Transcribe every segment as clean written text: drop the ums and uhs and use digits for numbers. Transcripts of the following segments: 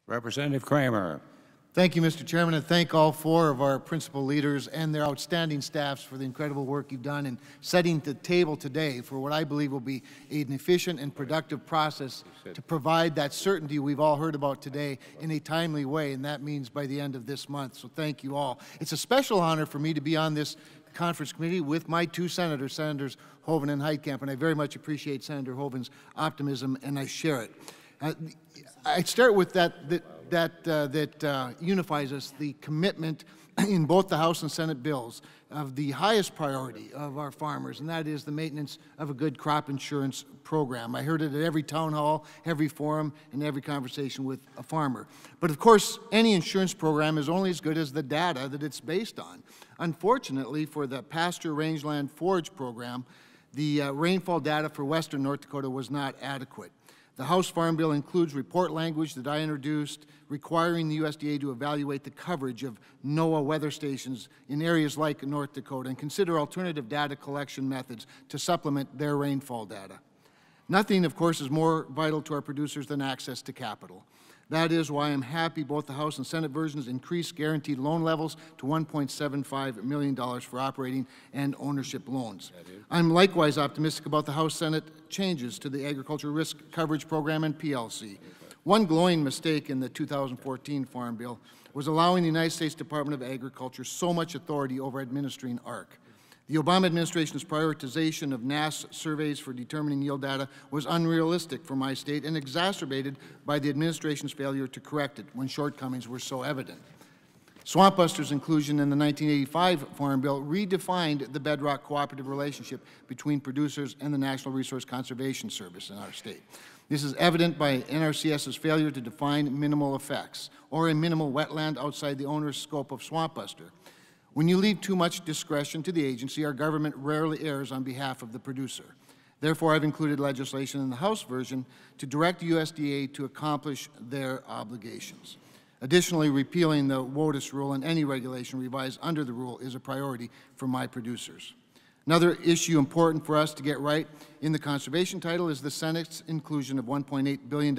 Representative Kramer. Thank you, Mr. Chairman, and thank all four of our principal leaders and their outstanding staffs for the incredible work you've done in setting the table today for what I believe will be an efficient and productive process to provide that certainty we've all heard about today in a timely way, and that means by the end of this month. So thank you all. It's a special honor for me to be on this conference committee with my two senators, Senators Hoeven and Heitkamp, and I very much appreciate Senator Hoeven's optimism, and I share it. I start with that unifies us, the commitment in both the House and Senate bills of the highest priority of our farmers, and that is the maintenance of a good crop insurance program. I heard it at every town hall, every forum, and every conversation with a farmer. But of course, any insurance program is only as good as the data that it's based on. Unfortunately, for the pasture rangeland forage program, the rainfall data for western North Dakota was not adequate. The House Farm Bill includes report language that I introduced requiring the USDA to evaluate the coverage of NOAA weather stations in areas like North Dakota and consider alternative data collection methods to supplement their rainfall data. Nothing, of course, is more vital to our producers than access to capital. That is why I'm happy both the House and Senate versions increased guaranteed loan levels to $1.75 million for operating and ownership loans. I'm likewise optimistic about the House-Senate changes to the Agriculture Risk Coverage Program and PLC. One glowing mistake in the 2014 Farm Bill was allowing the United States Department of Agriculture so much authority over administering ARC. The Obama administration's prioritization of NASS surveys for determining yield data was unrealistic for my state and exacerbated by the administration's failure to correct it when shortcomings were so evident. Swamp Busters' inclusion in the 1985 Farm Bill redefined the bedrock cooperative relationship between producers and the National Resource Conservation Service in our state. This is evident by NRCS's failure to define minimal effects or a minimal wetland outside the owner's scope of Swamp Buster. When you leave too much discretion to the agency, our government rarely errs on behalf of the producer. Therefore, I've included legislation in the House version to direct the USDA to accomplish their obligations. Additionally, repealing the WOTUS rule and any regulation revised under the rule is a priority for my producers. Another issue important for us to get right in the conservation title is the Senate's inclusion of $1.8 billion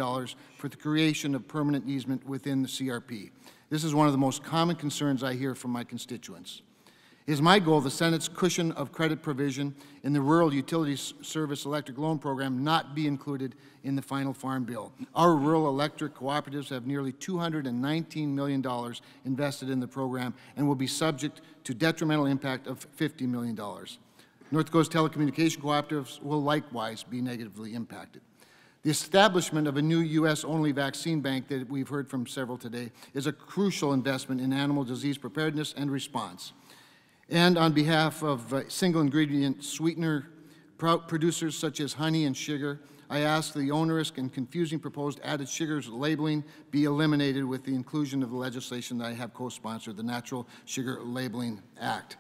for the creation of permanent easement within the CRP. This is one of the most common concerns I hear from my constituents. It is my goal the Senate's cushion of credit provision in the Rural Utilities Service Electric Loan Program not be included in the final Farm Bill. Our rural electric cooperatives have nearly $219 million invested in the program and will be subject to detrimental impact of $50 million. North Dakota's telecommunication cooperatives will likewise be negatively impacted. The establishment of a new U.S.-only vaccine bank that we've heard from several today is a crucial investment in animal disease preparedness and response. And on behalf of single-ingredient sweetener producers such as honey and sugar, I ask the onerous and confusing proposed added sugars labeling be eliminated with the inclusion of the legislation that I have co-sponsored, the Natural Sugar Labeling Act.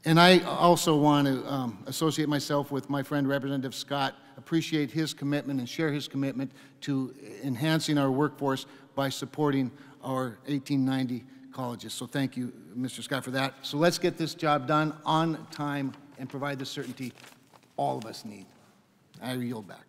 And I also want to associate myself with my friend Representative Scott, appreciate his commitment and share his commitment to enhancing our workforce by supporting our 1890 colleges. So thank you, Mr. Scott, for that. So let's get this job done on time and provide the certainty all of us need. I yield back.